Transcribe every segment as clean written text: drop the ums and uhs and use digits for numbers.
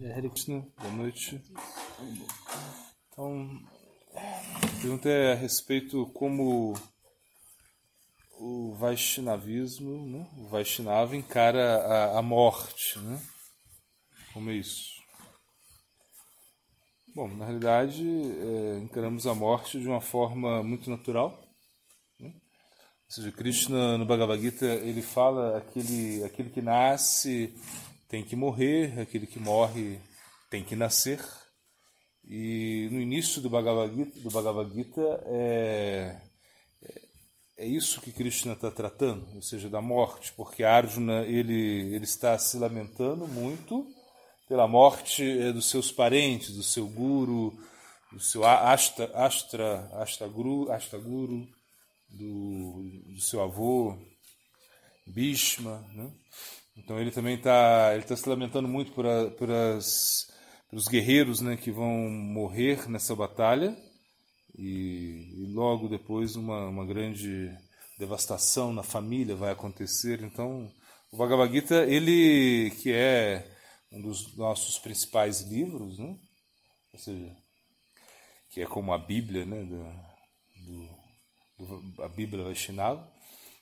Hare Krishna, boa noite. Então, a pergunta é a respeito como o Vaishnavismo, né? O Vaishnava encara a morte, né? Como é isso? Bom, na realidade, encaramos a morte de uma forma muito natural, né? Ou seja, Krishna no Bhagavad Gita ele fala aquele que nasce tem que morrer, aquele que morre tem que nascer. E no início do Bhagavad Gita é isso que Krishna está tratando, ou seja, da morte, porque Arjuna ele está se lamentando muito pela morte dos seus parentes, do seu guru, do seu Ashtaguru, do seu avô, Bhishma, né? Então ele também está se lamentando muito pelos guerreiros, né, que vão morrer nessa batalha e logo depois uma grande devastação na família vai acontecer. Então o Bhagavad Gita, ele que é um dos nossos principais livros, né, ou seja, que é como a Bíblia, né, a Bíblia Vaishnava,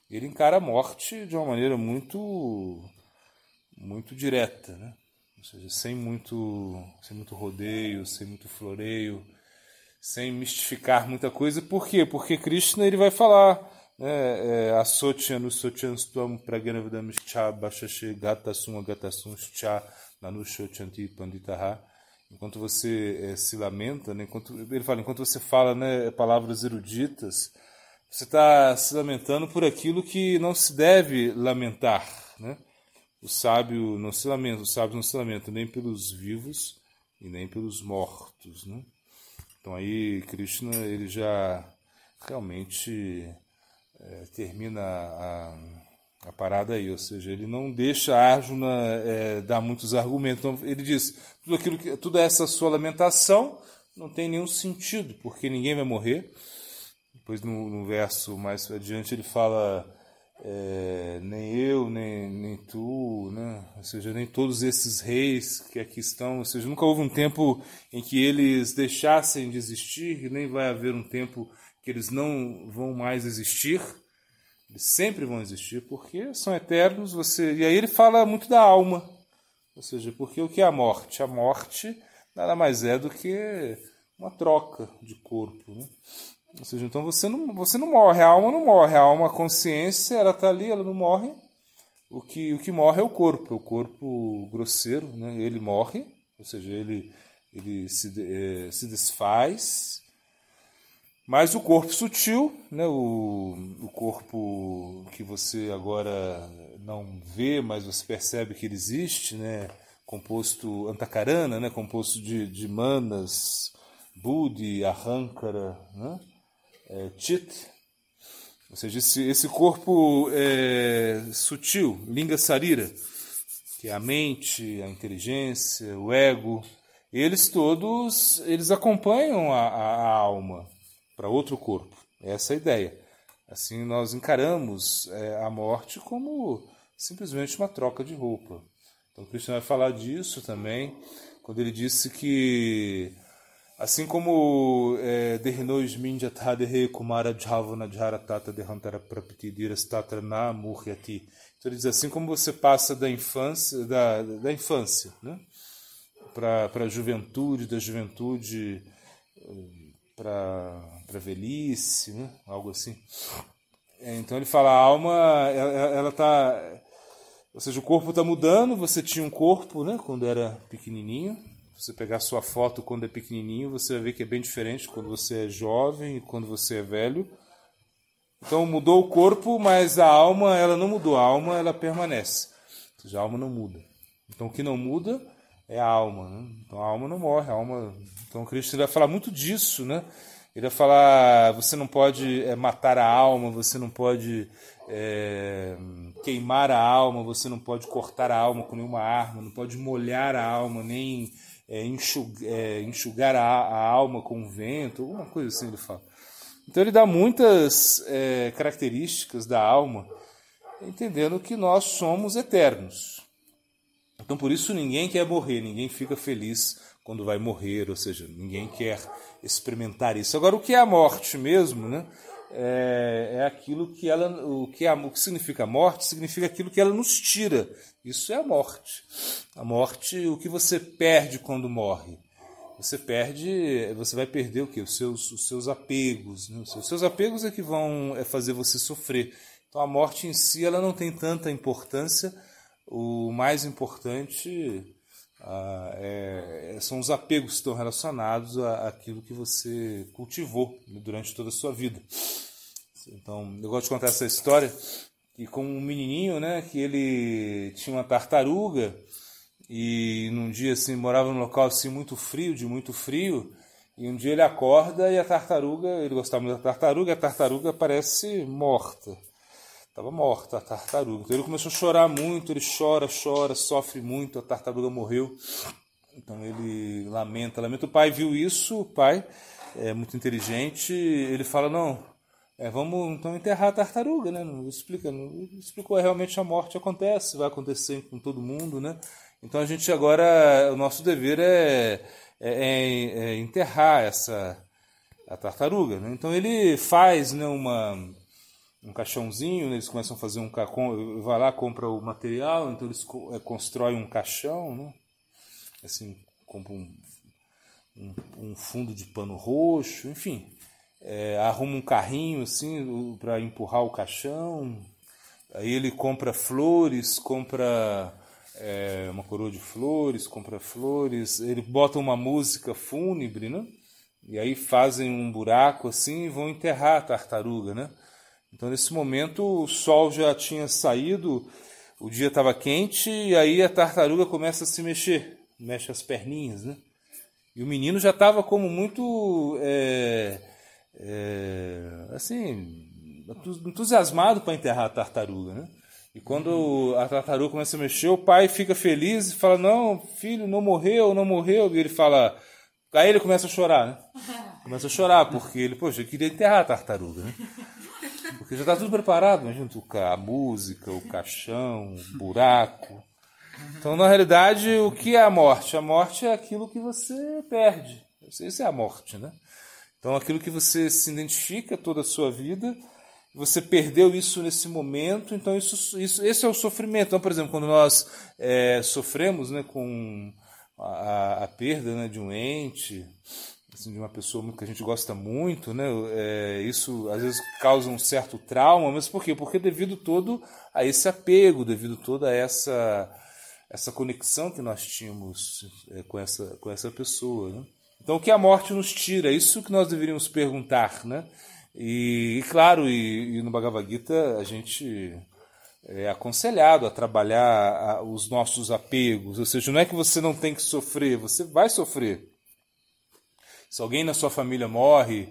ele encara a morte de uma maneira muito direta, né? Ou seja, sem muito rodeio, sem muito floreio, sem mistificar muita coisa. Por quê? Porque Krishna ele vai falar, né, Asotya Nusotyanstam Praganavidamischa Bhashashe Gatasum Agatasum Cha Nanushochyanti Panditaha. Enquanto você se lamenta, né, enquanto você fala, né, palavras eruditas, você está se lamentando por aquilo que não se deve lamentar, né? Os sábios não se lamentam nem pelos vivos e nem pelos mortos, né? Então aí Krishna ele já realmente termina a parada aí, ou seja, ele não deixa Arjuna dar muitos argumentos. Então ele diz, toda essa sua lamentação não tem nenhum sentido, porque ninguém vai morrer. Depois no verso mais adiante ele fala nem eu, nem tu, né? Ou seja, nem todos esses reis que aqui estão, ou seja, nunca houve um tempo em que eles deixassem de existir, e nem vai haver um tempo que eles não vão mais existir. Eles sempre vão existir, porque são eternos. E aí ele fala muito da alma, ou seja, porque o que é a morte? A morte nada mais é do que uma troca de corpo, né? Ou seja, então você não morre, a alma não morre, a alma, a consciência, ela está ali, ela não morre. O que morre é o corpo grosseiro, né? Ele morre, ou seja, ele se desfaz, mas o corpo sutil, né? O corpo que você agora não vê, mas você percebe que ele existe, né? Composto antakarana, né? Composto de manas, buddhi, ahankara, né? Chit, ou seja, esse corpo sutil, linga sarira, que é a mente, a inteligência, o ego, eles acompanham a alma para outro corpo. Essa é a ideia. Assim nós encaramos a morte como simplesmente uma troca de roupa. Então o Krishna vai falar disso também, quando ele disse que assim como Derinoismin Jathadehe Kumara Jhavana Jaratata Dehantara Prapitidira Statra Na Murhyati. Então ele diz assim como você passa da infância, da infância, né, para a juventude, da juventude para a velhice, né, algo assim. Então ele fala, a alma, ela está, ou seja, o corpo está mudando, você tinha um corpo, né, quando era pequenininho. Se você pegar sua foto quando é pequenininho, você vai ver que é bem diferente quando você é jovem e quando você é velho. Então mudou o corpo, mas a alma ela não mudou. A alma ela permanece. Ou seja, a alma não muda. Então o que não muda é a alma, né? Então a alma não morre. Então o Cristo vai falar muito disso, né? Ele vai falar, você não pode matar a alma, você não pode queimar a alma, você não pode cortar a alma com nenhuma arma, não pode molhar a alma, nem enxugar a alma com o vento, alguma coisa assim ele fala. Então ele dá muitas características da alma, entendendo que nós somos eternos. Então, por isso, ninguém quer morrer, ninguém fica feliz quando vai morrer, ou seja, ninguém quer experimentar isso. Agora, o que é a morte mesmo, né? É aquilo que ela, o que significa a morte, significa aquilo que ela nos tira. Isso é a morte. A morte, o que você perde quando morre? Você vai perder o quê? Os seus apegos. Né? Os seus apegos é que vão fazer você sofrer. Então, a morte em si, ela não tem tanta importância. O mais importante são os apegos que estão relacionados àquilo que você cultivou, né, durante toda a sua vida. Então, eu gosto de contar essa história, que com um menininho, né, que ele tinha uma tartaruga, e num dia assim, morava num local assim, muito frio, e um dia ele acorda e a tartaruga, ele gostava muito da tartaruga, e a tartaruga parece morta. Estava morta a tartaruga. Então ele começou a chorar muito, ele chora, sofre muito, a tartaruga morreu. Então ele lamenta. O pai viu isso, o pai é muito inteligente, ele fala, não, vamos então enterrar a tartaruga, né? Não explicou, realmente a morte acontece, vai acontecer com todo mundo, né? Então a gente agora, o nosso dever é enterrar a tartaruga, né? Então ele faz, né, um caixãozinho, né? Eles começam a fazer vai lá, compra o material, então eles constroem um caixão, né? Assim, compra um fundo de pano roxo, enfim, arruma um carrinho assim para empurrar o caixão, aí ele compra flores, compra uma coroa de flores, compra flores, ele bota uma música fúnebre, né? E aí fazem um buraco assim e vão enterrar a tartaruga, né? Então, nesse momento, o sol já tinha saído, o dia estava quente, e aí a tartaruga começa a se mexer, mexe as perninhas, né? E o menino já estava como muito, assim, entusiasmado para enterrar a tartaruga, né? E quando a tartaruga começa a mexer, o pai fica feliz e fala, não, filho, não morreu. E ele fala, aí ele começa a chorar, né? Começa a chorar, porque ele, poxa, eu queria enterrar a tartaruga, né? Porque já está tudo preparado, imagina, a música, o caixão, o buraco. Então, na realidade, o que é a morte? A morte é aquilo que você perde. Isso é a morte, né? Então, aquilo que você se identifica toda a sua vida, você perdeu isso nesse momento, então esse é o sofrimento. Então, por exemplo, quando nós sofremos, né, com a perda, né, de um ente, assim, de uma pessoa que a gente gosta muito, né? Isso às vezes causa um certo trauma, mas por quê? Porque devido todo a esse apego, devido toda a essa conexão que nós tínhamos com essa pessoa, né? Então, o que a morte nos tira? Isso que nós deveríamos perguntar, né? E claro, e no Bhagavad Gita a gente é aconselhado a trabalhar os nossos apegos, ou seja, não é que você não tem que sofrer, você vai sofrer. Se alguém na sua família morre,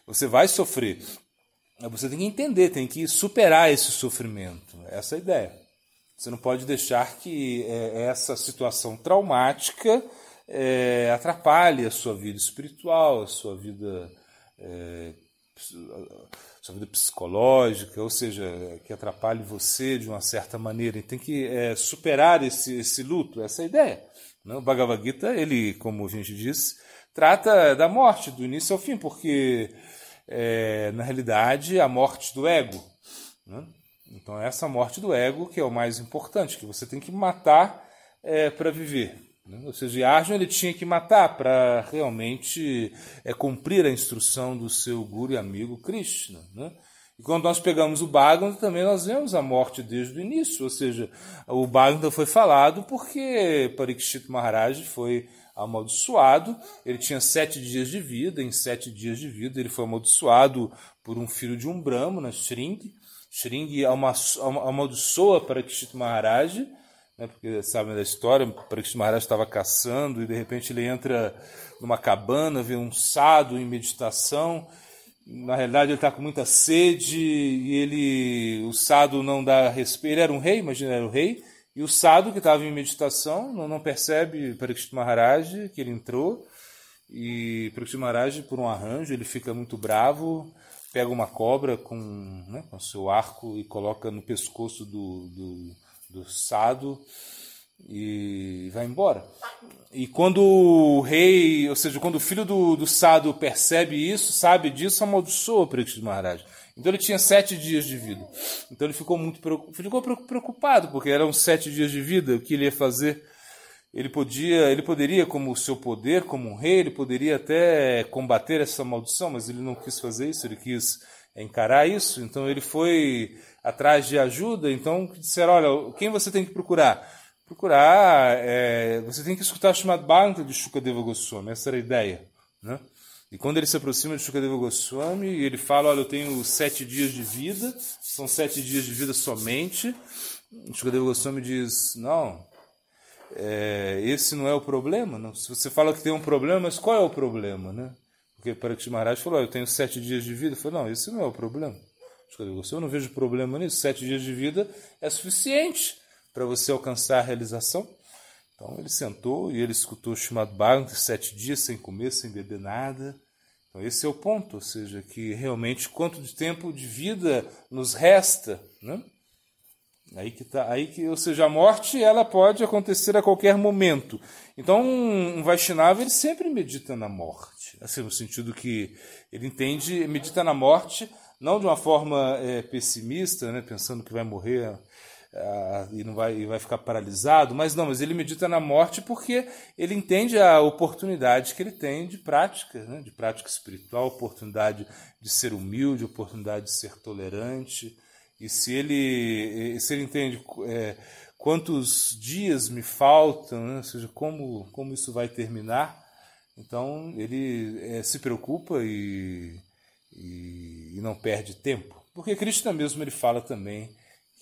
você vai sofrer. Você tem que entender, tem que superar esse sofrimento. Essa é a ideia. Você não pode deixar que essa situação traumática atrapalhe a sua vida espiritual, a sua vida psicológica, ou seja, que atrapalhe você de uma certa maneira. E tem que superar esse luto, essa é a ideia. O Bhagavad Gita, ele, como a gente disse, trata da morte, do início ao fim, porque, na realidade, a morte do ego. Né? Então, é essa morte do ego que é o mais importante, que você tem que matar para viver. Né? Ou seja, Arjuna ele tinha que matar para realmente cumprir a instrução do seu guru e amigo Krishna. Né? E quando nós pegamos o Bhagavata, também nós vemos a morte desde o início, ou seja, o Bhagavata foi falado porque Parikshit Maharaj foi amaldiçoado, ele tinha 7 dias de vida, em 7 dias de vida ele foi amaldiçoado por um filho de um Brahmana, Shringi. Shringi amaldiçoa Parikshit Maharaj, né, porque sabem da história, Parikshit Maharaj estava caçando e de repente ele entra numa cabana, vê um sadhu em meditação. Na realidade ele está com muita sede e o sadhu não dá respeito. Ele era um rei, imagina, era o rei. E o sadhu que estava em meditação não percebe Parikshit Maharaj que ele entrou. E Parikshit Maharaj, por um arranjo, ele fica muito bravo, pega uma cobra com seu arco e coloca no pescoço do sadhu. e vai embora. E quando o rei, ou seja, quando o filho do Sadhu percebe isso, sabe disso, amaldiçoa o Parikshit Maharaj. Então ele tinha 7 dias de vida. Então ele ficou preocupado, porque eram 7 dias de vida, o que ele ia fazer? Ele poderia, como o seu poder, como um rei, ele poderia até combater essa maldição, mas ele não quis fazer isso, ele quis encarar isso. Então ele foi atrás de ajuda. Então disseram, olha, quem você tem que procurar? Você tem que escutar o Srimad Bhagavatam de Shukadeva Goswami, essa era a ideia, né? E quando ele se aproxima de Shukadeva Goswami, ele fala, olha, eu tenho 7 dias de vida, são 7 dias de vida somente. Shukadeva Goswami diz, não, esse não é o problema, não. Se você fala que tem um problema, mas qual é o problema, né? Porque Parikshit Maharaj falou, eu tenho 7 dias de vida. Eu falei, não, esse não é o problema. Shukadeva Goswami, eu não vejo problema nisso, 7 dias de vida é suficiente para você alcançar a realização. Então ele sentou e ele escutou o Srimad Bhagavatam 7 dias sem comer, sem beber nada. Então esse é o ponto, ou seja, que realmente quanto de tempo de vida nos resta, né? Ou seja, a morte ela pode acontecer a qualquer momento. Então um Vaishnava ele sempre medita na morte, assim, no sentido que ele medita na morte não de uma forma pessimista, né, pensando que vai morrer e vai ficar paralisado, mas ele medita na morte porque ele entende a oportunidade que ele tem de prática, né, de prática espiritual, oportunidade de ser humilde, oportunidade de ser tolerante. E se ele entende quantos dias me faltam, né, ou seja, como isso vai terminar, então ele se preocupa e não perde tempo. Porque Krishna mesmo ele fala também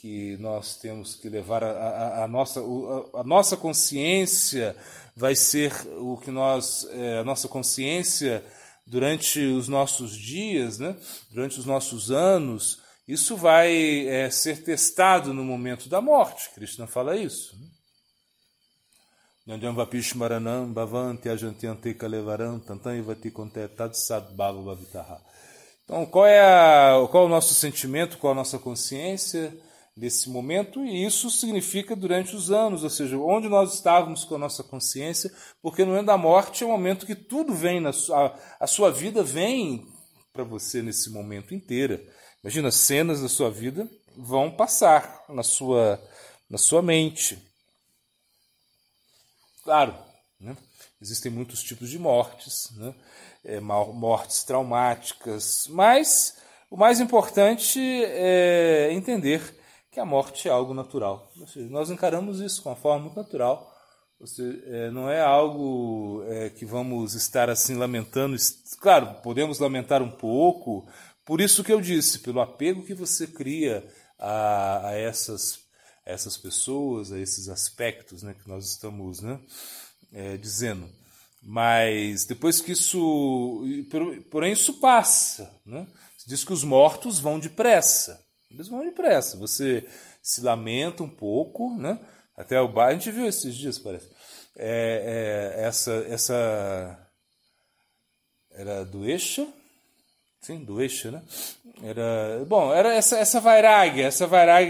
que nós temos que levar a nossa consciência vai ser o que a nossa consciência durante os nossos dias, né, durante os nossos anos, isso vai ser testado no momento da morte. Krishna fala isso. Então, qual é o nosso sentimento, qual é a nossa consciência desse momento? E isso significa durante os anos, ou seja, onde nós estávamos com a nossa consciência, porque no momento da morte é o momento que tudo vem, a sua vida vem para você nesse momento inteira. Imagina, cenas da sua vida vão passar na sua mente. Claro, né? Existem muitos tipos de mortes, né? Mortes traumáticas, mas o mais importante é entender que a morte é algo natural. Ou seja, nós encaramos isso com uma forma muito natural. Ou seja, não é algo que vamos estar assim lamentando. Claro, podemos lamentar um pouco. Por isso que eu disse, pelo apego que você cria a essas pessoas, a esses aspectos, né, que nós estamos, né, dizendo. Mas depois que porém isso passa, né? Você diz que os mortos vão depressa. Eles vão depressa. Você se lamenta um pouco, né? Até a gente viu esses dias, parece. Essa era do Esha. Sim, do Esha, né? Era essa vairagya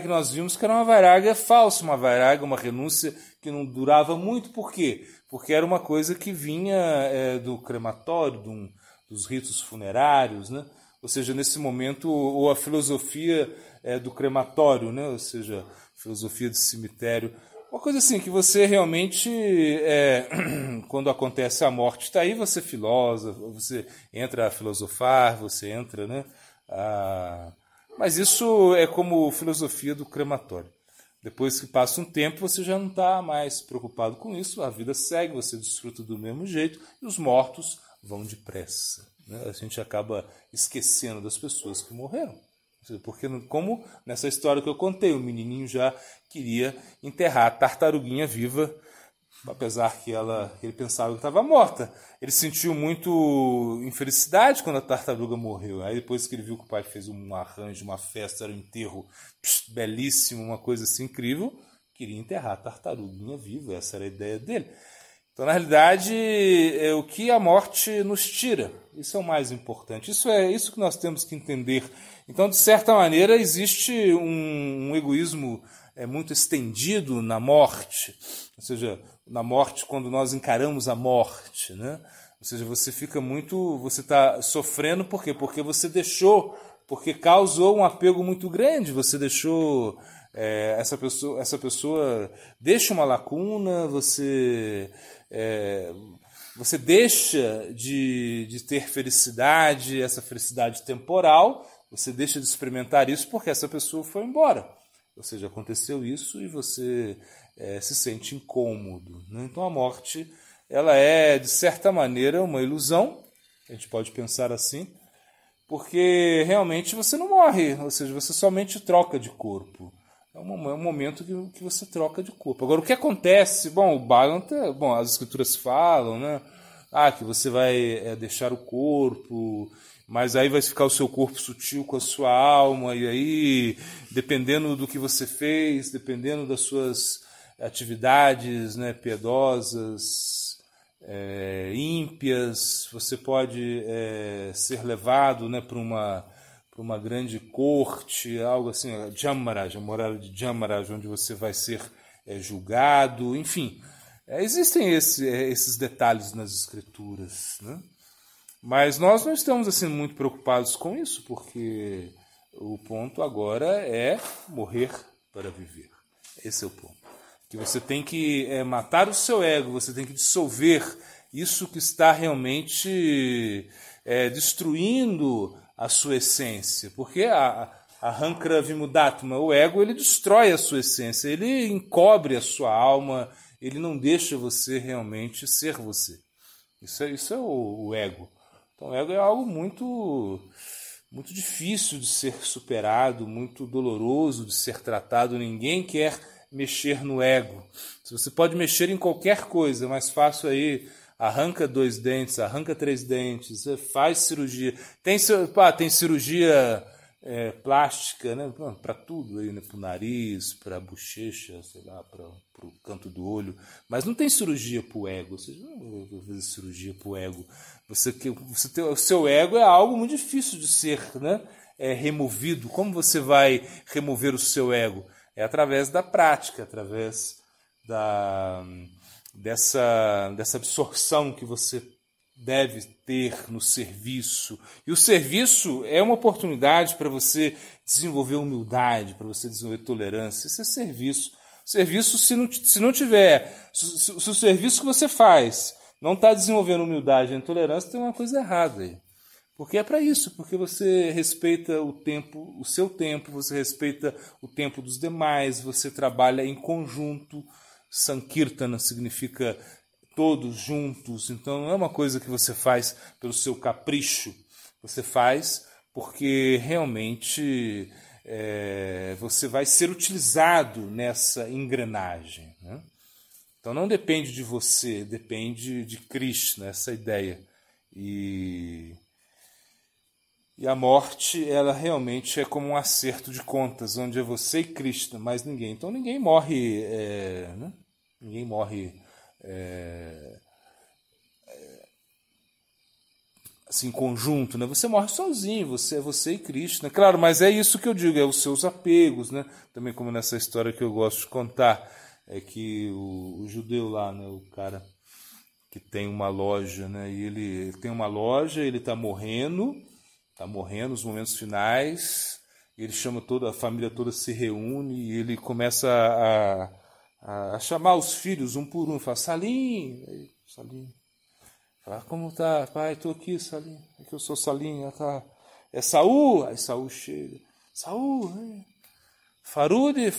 que nós vimos, que era uma vairagya falsa, uma renúncia que não durava muito. Por quê? Porque era uma coisa que vinha do crematório, dos ritos funerários, né? Ou seja, nesse momento, ou a filosofia do crematório, né? Ou seja, filosofia do cemitério. Uma coisa assim, que você realmente, quando acontece a morte, está aí, você filosofa, você entra a filosofar, você entra, né? Mas isso é como filosofia do crematório. Depois que passa um tempo, você já não está mais preocupado com isso, a vida segue, você desfruta do mesmo jeito, e os mortos vão depressa, né? A gente acaba esquecendo das pessoas que morreram. Porque, como nessa história que eu contei, o menininho já queria enterrar a tartaruguinha viva, apesar que ele pensava que estava morta. Ele sentiu muito infelicidade quando a tartaruga morreu. Aí depois que ele viu que o pai fez um arranjo, uma festa, era um enterro belíssimo, uma coisa assim incrível, queria enterrar a tartaruguinha viva. Essa era a ideia dele. Então, na realidade, é o que a morte nos tira. Isso é o mais importante. Isso é isso que nós temos que entender. Então, de certa maneira, existe um egoísmo muito estendido na morte, ou seja, na morte quando nós encaramos a morte, né? Ou seja, você está sofrendo por quê? Porque porque causou um apego muito grande, você deixou, essa pessoa deixa uma lacuna, você deixa de ter felicidade, essa felicidade temporal, você deixa de experimentar isso porque essa pessoa foi embora. Ou seja, aconteceu isso e você se sente incômodo, né? Então a morte, ela é, de certa maneira, uma ilusão, a gente pode pensar assim, porque realmente você não morre, ou seja, você somente troca de corpo. É um momento que você troca de corpo. Agora, o que acontece? Bom, o Bhagavata, as escrituras falam, né? Que você vai deixar o corpo, mas aí vai ficar o seu corpo sutil com a sua alma, e aí, dependendo do que você fez, dependendo das suas atividades, né, piedosas, ímpias, você pode ser levado, né, para uma grande corte, algo assim, Jamaraj, a morada de Jamaraj, onde você vai ser julgado, enfim. Existem esses detalhes nas escrituras, né? Mas nós não estamos assim muito preocupados com isso, porque o ponto agora é morrer para viver. Esse é o ponto. Que você tem que matar o seu ego, você tem que dissolver isso que está realmente destruindo a sua essência. Porque a Hankara Vimudatma, o ego, ele destrói a sua essência, ele encobre a sua alma, ele não deixa você realmente ser você. Isso é o ego. Então, o ego é algo muito, muito difícil de ser superado, muito doloroso de ser tratado. Ninguém quer mexer no ego. Se você pode mexer em qualquer coisa, é mais fácil aí, arranca 2 dentes, arranca 3 dentes, faz cirurgia. Tem cirurgia plástica, né, para tudo aí, né, para o nariz, para a bochecha, sei lá, para o canto do olho, mas não tem cirurgia para o ego. Você não vai fazer cirurgia para o ego. O seu ego é algo muito difícil de ser, né, removido. Como você vai remover o seu ego? É através da prática, através dessa absorção que você deve ter no serviço. E o serviço é uma oportunidade para você desenvolver humildade, para você desenvolver tolerância. Isso é serviço. Serviço, se não tiver, se o serviço que você faz não está desenvolvendo humildade e tolerância, tem uma coisa errada aí. Porque é para isso, porque você respeita o seu tempo, você respeita o tempo dos demais, você trabalha em conjunto. Sankirtana significa todos juntos, então não é uma coisa que você faz pelo seu capricho, você faz porque realmente você vai ser utilizado nessa engrenagem, né? Então não depende de você, depende de Krishna, essa ideia. E a morte, ela realmente é como um acerto de contas, onde é você e Krishna, mais ninguém. Então ninguém morre, né? Ninguém morre assim, em conjunto, né? Você morre sozinho, você e Krishna. Claro, mas é isso que eu digo, é os seus apegos, né? Também como nessa história que eu gosto de contar, é que o judeu lá, né, o cara que tem uma loja, né? E ele tem uma loja, ele está morrendo nos momentos finais, ele chama a família toda, se reúne, e ele começa a chamar os filhos um por um, fala, Salim, fala, como tá, pai, estou aqui, Salim, é que eu sou Salim, tá. É Saul, aí Saul chega, Saul, Farude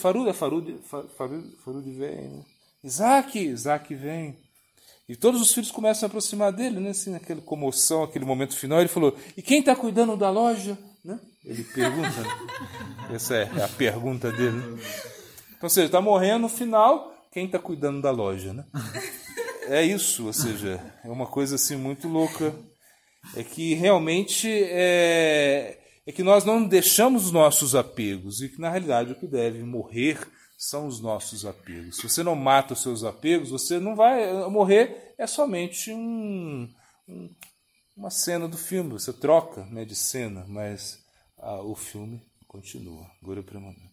vem, né? Isaac vem. E todos os filhos começam a aproximar dele, né? Assim, naquela comoção, aquele momento final. Ele falou, e quem está cuidando da loja? Né? Ele pergunta. Essa é a pergunta dele. Né? Então, ou seja, está morrendo no final, quem está cuidando da loja? Né? É isso, ou seja, é uma coisa assim muito louca. É que realmente é que nós não deixamos os nossos apegos. E que, na realidade, o que deve morrer são os nossos apegos. Se você não mata os seus apegos, você não vai morrer. É somente uma cena do filme. Você troca, né, de cena, mas o filme continua. Guru Premananda.